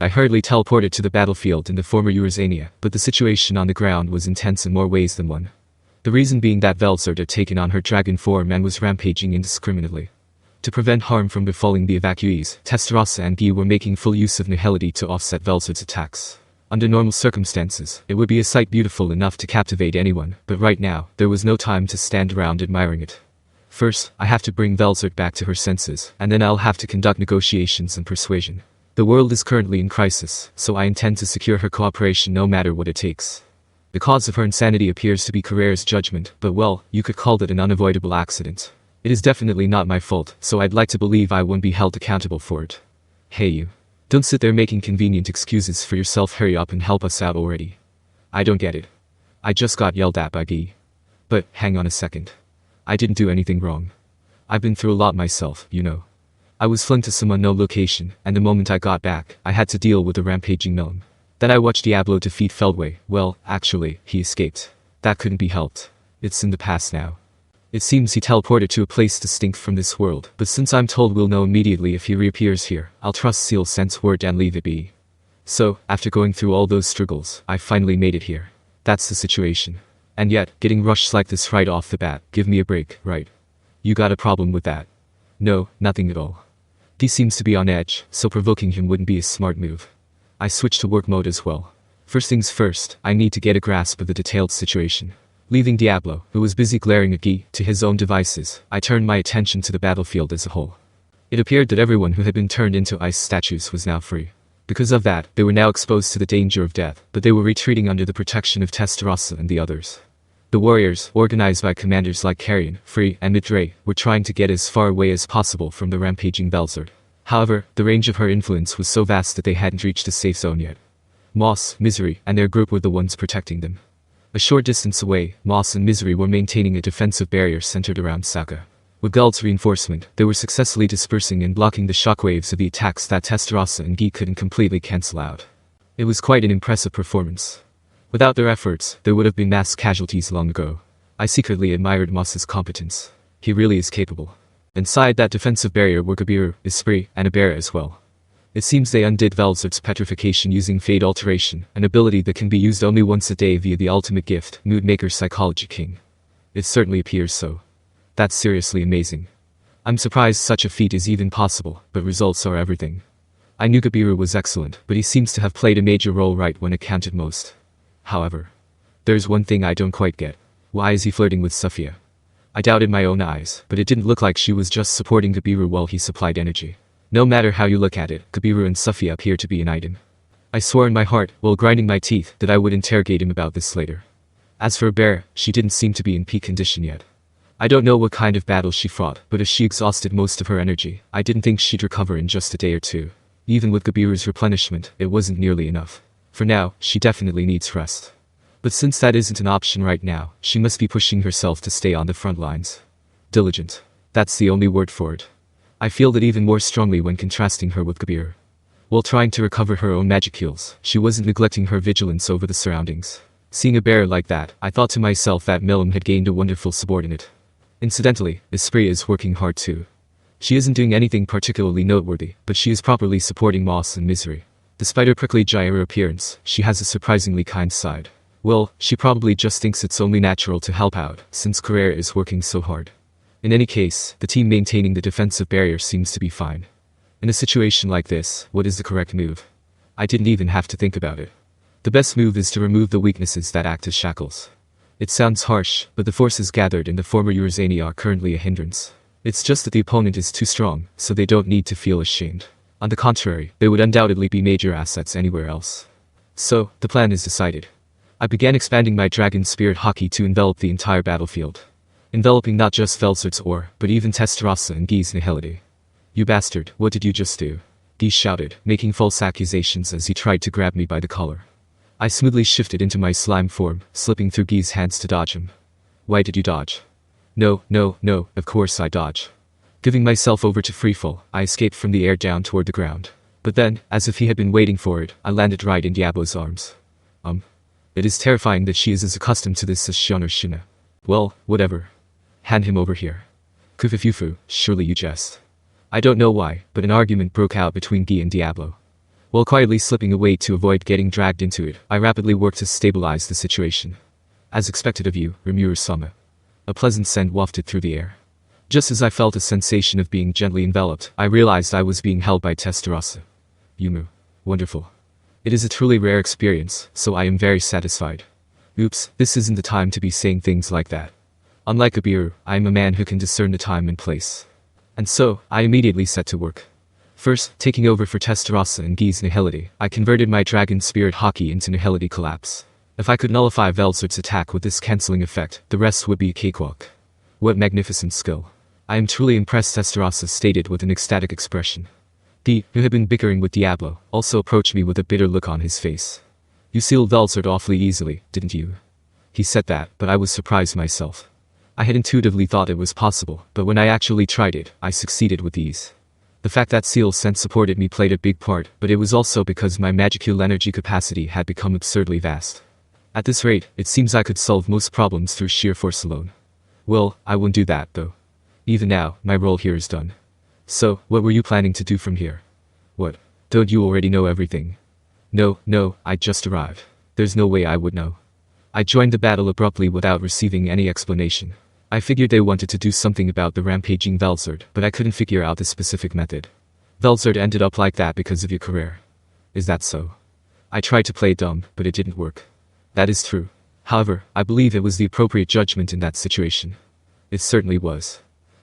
I hurriedly teleported to the battlefield in the former Eurazania, but the situation on the ground was intense in more ways than one. The reason being that Velzard had taken on her dragon form and was rampaging indiscriminately. To prevent harm from befalling the evacuees, Tensura and Guy were making full use of nihility to offset Velzard's attacks. Under normal circumstances, it would be a sight beautiful enough to captivate anyone, but right now, there was no time to stand around admiring it. First, I have to bring Velzard back to her senses, and then I'll have to conduct negotiations and persuasion. The world is currently in crisis, so I intend to secure her cooperation no matter what it takes. The cause of her insanity appears to be Carrere's judgment, but well, you could call it an unavoidable accident. It is definitely not my fault, so I'd like to believe I won't be held accountable for it. Hey you. Don't sit there making convenient excuses for yourself, hurry up and help us out already. I don't get it. I just got yelled at by Guy. But, hang on a second. I didn't do anything wrong. I've been through a lot myself, you know. I was flung to some unknown location, and the moment I got back, I had to deal with a rampaging gnome. Then I watched Diablo defeat Feldway. Well, actually, he escaped. That couldn't be helped. It's in the past now. It seems he teleported to a place distinct from this world, but since I'm told we'll know immediately if he reappears here, I'll trust Seal Sense word and leave it be. So, after going through all those struggles, I finally made it here. That's the situation. And yet, getting rushed like this right off the bat, give me a break, right? You got a problem with that? No, nothing at all. He seems to be on edge, so provoking him wouldn't be a smart move. I switched to work mode as well. First things first, I need to get a grasp of the detailed situation. Leaving Diablo, who was busy glaring at Guy, to his own devices, I turned my attention to the battlefield as a whole. It appeared that everyone who had been turned into ice statues was now free. Because of that, they were now exposed to the danger of death, but they were retreating under the protection of Tensura and the others. The warriors, organized by commanders like Carrion, Free, and Midray, were trying to get as far away as possible from the rampaging Velzard. However, the range of her influence was so vast that they hadn't reached a safe zone yet. Moss, Misery, and their group were the ones protecting them. A short distance away, Moss and Misery were maintaining a defensive barrier centered around Saka. With Guld's reinforcement, they were successfully dispersing and blocking the shockwaves of the attacks that Tensura and Guy couldn't completely cancel out. It was quite an impressive performance. Without their efforts, there would have been mass casualties long ago. I secretly admired Moss's competence. He really is capable. Inside that defensive barrier were Gabiru, Esprit, and Abera as well. It seems they undid Velzard's petrification using Fade Alteration, an ability that can be used only once a day via the ultimate gift, Moodmaker Psychology King. It certainly appears so. That's seriously amazing. I'm surprised such a feat is even possible, but results are everything. I knew Gabiru was excellent, but he seems to have played a major role right when it counted most. However, there's one thing I don't quite get. Why is he flirting with Sophia? I doubted my own eyes, but it didn't look like she was just supporting Gabiru while he supplied energy. No matter how you look at it, Gabiru and Sophia appear to be an item. I swore in my heart, while grinding my teeth, that I would interrogate him about this later. As for Abera, she didn't seem to be in peak condition yet. I don't know what kind of battle she fought, but if she exhausted most of her energy, I didn't think she'd recover in just a day or two. Even with Gabiru's replenishment, it wasn't nearly enough. For now, she definitely needs rest. But since that isn't an option right now, she must be pushing herself to stay on the front lines. Diligent. That's the only word for it. I feel that even more strongly when contrasting her with Gabiru. While trying to recover her own magicules, she wasn't neglecting her vigilance over the surroundings. Seeing a bear like that, I thought to myself that Milim had gained a wonderful subordinate. Incidentally, Esprit is working hard too. She isn't doing anything particularly noteworthy, but she is properly supporting Moss and Misery. Despite her prickly gyro appearance, she has a surprisingly kind side. Well, she probably just thinks it's only natural to help out, since Carrere is working so hard. In any case, the team maintaining the defensive barrier seems to be fine. In a situation like this, what is the correct move? I didn't even have to think about it. The best move is to remove the weaknesses that act as shackles. It sounds harsh, but the forces gathered in the former Eurazania are currently a hindrance. It's just that the opponent is too strong, so they don't need to feel ashamed. On the contrary, they would undoubtedly be major assets anywhere else. So, the plan is decided. I began expanding my Dragon Spirit Hockey to envelop the entire battlefield. Enveloping not just Velzard's ore, but even Tensura and Guy's nihility. You bastard, what did you just do? Guy shouted, making false accusations as he tried to grab me by the collar. I smoothly shifted into my slime form, slipping through Guy's hands to dodge him. Why did you dodge? No, of course I dodge. Giving myself over to freefall, I escaped from the air down toward the ground. But then, as if he had been waiting for it, I landed right in Diablo's arms. It is terrifying that she is as accustomed to this as Shion or Shina. Well, whatever. Hand him over here. Kufufufu, surely you jest. I don't know why, but an argument broke out between Guy and Diablo. While quietly slipping away to avoid getting dragged into it, I rapidly worked to stabilize the situation. As expected of you, Rimuru-sama. A pleasant scent wafted through the air. Just as I felt a sensation of being gently enveloped, I realized I was being held by Tensura. Yumu. Wonderful. It is a truly rare experience, so I am very satisfied. Oops, this isn't the time to be saying things like that. Unlike Abiru, I am a man who can discern the time and place. And so, I immediately set to work. First, taking over for Tensura and Gi's nihility, I converted my Dragon Spirit Haki into Nihility Collapse. If I could nullify Velzard's attack with this cancelling effect, the rest would be a cakewalk. What magnificent skill. I am truly impressed, Tensura stated with an ecstatic expression. Gi, who had been bickering with Diablo, also approached me with a bitter look on his face. You sealed Velzard awfully easily, didn't you? He said that, but I was surprised myself. I had intuitively thought it was possible, but when I actually tried it, I succeeded with ease. The fact that Seal Sense supported me played a big part, but it was also because my magical energy capacity had become absurdly vast. At this rate, it seems I could solve most problems through sheer force alone. Well, I won't do that, though. Even now, my role here is done. So, what were you planning to do from here? What? Don't you already know everything? No, I just arrived. There's no way I would know. I joined the battle abruptly without receiving any explanation. I figured they wanted to do something about the rampaging Velzard, but I couldn't figure out the specific method. Velzard ended up like that because of your career. Is that so? I tried to play dumb, but it didn't work. That is true. However, I believe it was the appropriate judgment in that situation. It certainly was.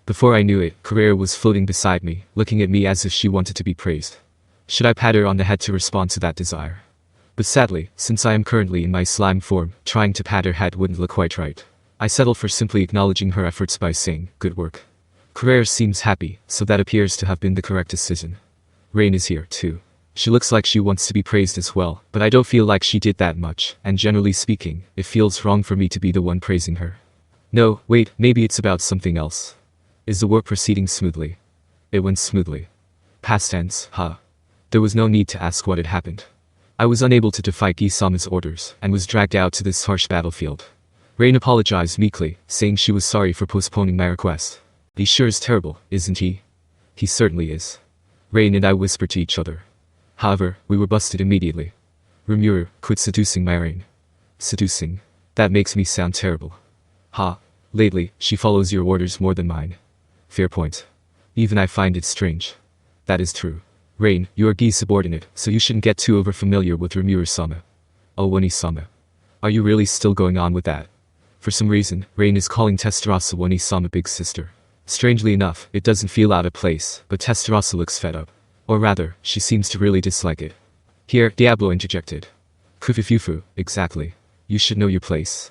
Before I knew it, Carrera was floating beside me, looking at me as if she wanted to be praised. Should I pat her on the head to respond to that desire? But sadly, since I am currently in my slime form, trying to pat her head wouldn't look quite right. I settled for simply acknowledging her efforts by saying, good work. Carrera seems happy, so that appears to have been the correct decision. Rain is here, too. She looks like she wants to be praised as well, but I don't feel like she did that much, and generally speaking, it feels wrong for me to be the one praising her. No, wait, maybe it's about something else. Is the work proceeding smoothly? It went smoothly. Past tense, huh? There was no need to ask what had happened. I was unable to defy Gisama's orders, and was dragged out to this harsh battlefield. Rain apologized meekly, saying she was sorry for postponing my request. He sure is terrible, isn't he? He certainly is. Rain and I whispered to each other. However, we were busted immediately. Rimuru, quit seducing my Rain. Seducing? That makes me sound terrible. Ha. Lately, she follows your orders more than mine. Fair point. Even I find it strange. That is true. Rain, you are Gi's subordinate, so you shouldn't get too overfamiliar with Rimuru-sama. Oh, Wani-sama. Are you really still going on with that? For some reason, Rain is calling Tensura Wani-sama big sister. Strangely enough, it doesn't feel out of place, but Tensura looks fed up. Or rather, she seems to really dislike it. Here, Diablo interjected. Kufufufu, exactly. You should know your place.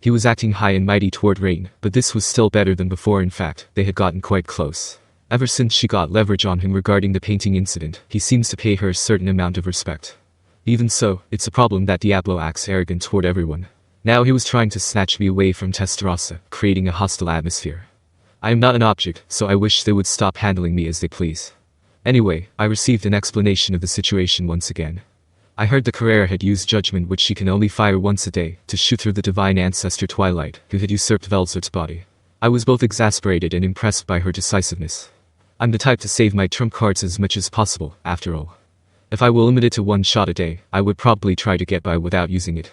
He was acting high and mighty toward Rain, but this was still better than before. In fact, they had gotten quite close. Ever since she got leverage on him regarding the painting incident, he seems to pay her a certain amount of respect. Even so, it's a problem that Diablo acts arrogant toward everyone. Now he was trying to snatch me away from Tensura, creating a hostile atmosphere. I am not an object, so I wish they would stop handling me as they please. Anyway, I received an explanation of the situation once again. I heard the Carrera had used judgment, which she can only fire once a day, to shoot through the divine ancestor Twilight, who had usurped Velzard's body. I was both exasperated and impressed by her decisiveness. I'm the type to save my trump cards as much as possible, after all. If I were limited to one shot a day, I would probably try to get by without using it.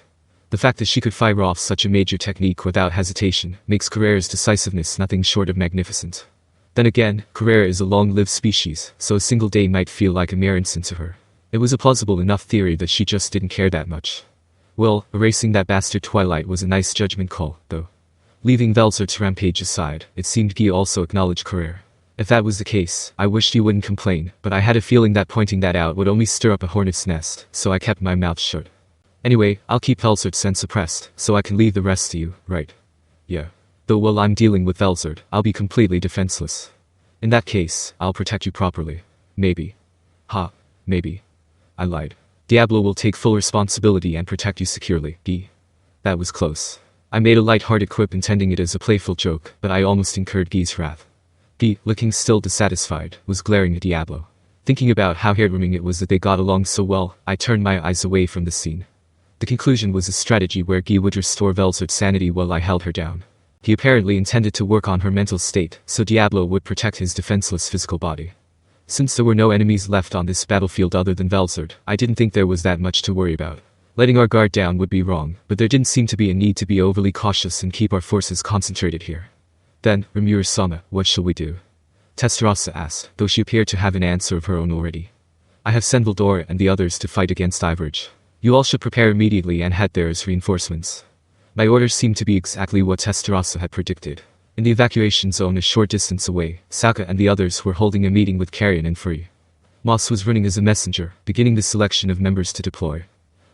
The fact that she could fire off such a major technique without hesitation makes Carrera's decisiveness nothing short of magnificent. Then again, Carrera is a long-lived species, so a single day might feel like a mere instant to her. It was a plausible enough theory that she just didn't care that much. Well, erasing that bastard Twilight was a nice judgment call, though. Leaving Velzard's rampage aside, it seemed Gi also acknowledged Carrera. If that was the case, I wished he wouldn't complain, but I had a feeling that pointing that out would only stir up a hornet's nest, so I kept my mouth shut. Anyway, I'll keep Velzard's sense suppressed, so I can leave the rest to you, right? Yeah. Though while I'm dealing with Velzard, I'll be completely defenseless. In that case, I'll protect you properly. Maybe. Ha. Maybe. I lied. Diablo will take full responsibility and protect you securely, Gi. That was close. I made a light-hearted quip intending it as a playful joke, but I almost incurred Gi's wrath. Gi, looking still dissatisfied, was glaring at Diablo. Thinking about how heartwarming it was that they got along so well, I turned my eyes away from the scene. The conclusion was a strategy where Gi would restore Velzard's sanity while I held her down. He apparently intended to work on her mental state, so Diablo would protect his defenseless physical body. Since there were no enemies left on this battlefield other than Velzard, I didn't think there was that much to worry about. Letting our guard down would be wrong, but there didn't seem to be a need to be overly cautious and keep our forces concentrated here. Then, Rimuru-sama, what shall we do? Tensura asked, though she appeared to have an answer of her own already. I have sent Velzard and the others to fight against Diverge. You all should prepare immediately and head there as reinforcements. My orders seemed to be exactly what Tensura had predicted. In the evacuation zone a short distance away, Saka and the others were holding a meeting with Carrion and Free. Moss was running as a messenger, beginning the selection of members to deploy.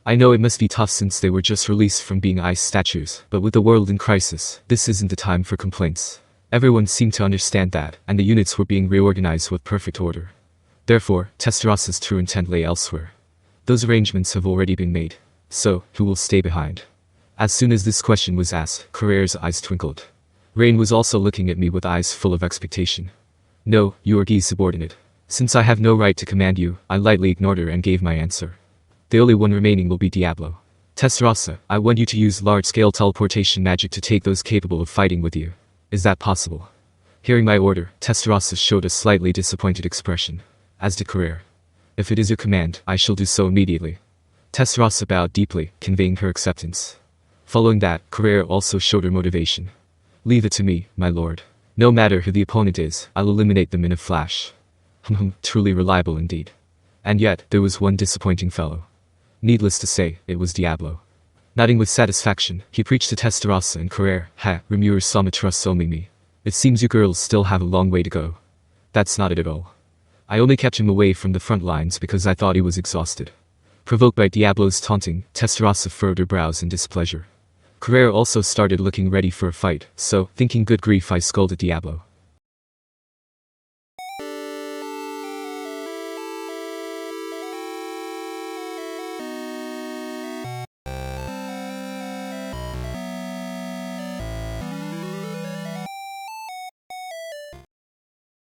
I know it must be tough since they were just released from being ice statues, but with the world in crisis, this isn't the time for complaints. Everyone seemed to understand that, and the units were being reorganized with perfect order. Therefore, Tensura's true intent lay elsewhere. Those arrangements have already been made. So, who will stay behind? As soon as this question was asked, Carrere's eyes twinkled. Rain was also looking at me with eyes full of expectation. No, you are Guy's subordinate. Since I have no right to command you, I lightly ignored her and gave my answer. The only one remaining will be Diablo. Tensura, I want you to use large-scale teleportation magic to take those capable of fighting with you. Is that possible? Hearing my order, Tensura showed a slightly disappointed expression. As did Carrere. If it is your command, I shall do so immediately. Tensura bowed deeply, conveying her acceptance. Following that, Carrere also showed her motivation. Leave it to me, my lord. No matter who the opponent is, I'll eliminate them in a flash. Truly reliable indeed. And yet, there was one disappointing fellow. Needless to say, it was Diablo. Nodding with satisfaction, he preached to Tensura and Carrere, Rimuru-sama trusts only me. It seems you girls still have a long way to go. That's not it at all. I only kept him away from the front lines because I thought he was exhausted. Provoked by Diablo's taunting, Tensura furrowed her brows in displeasure. Carrere also started looking ready for a fight, so, thinking good grief I scolded Diablo.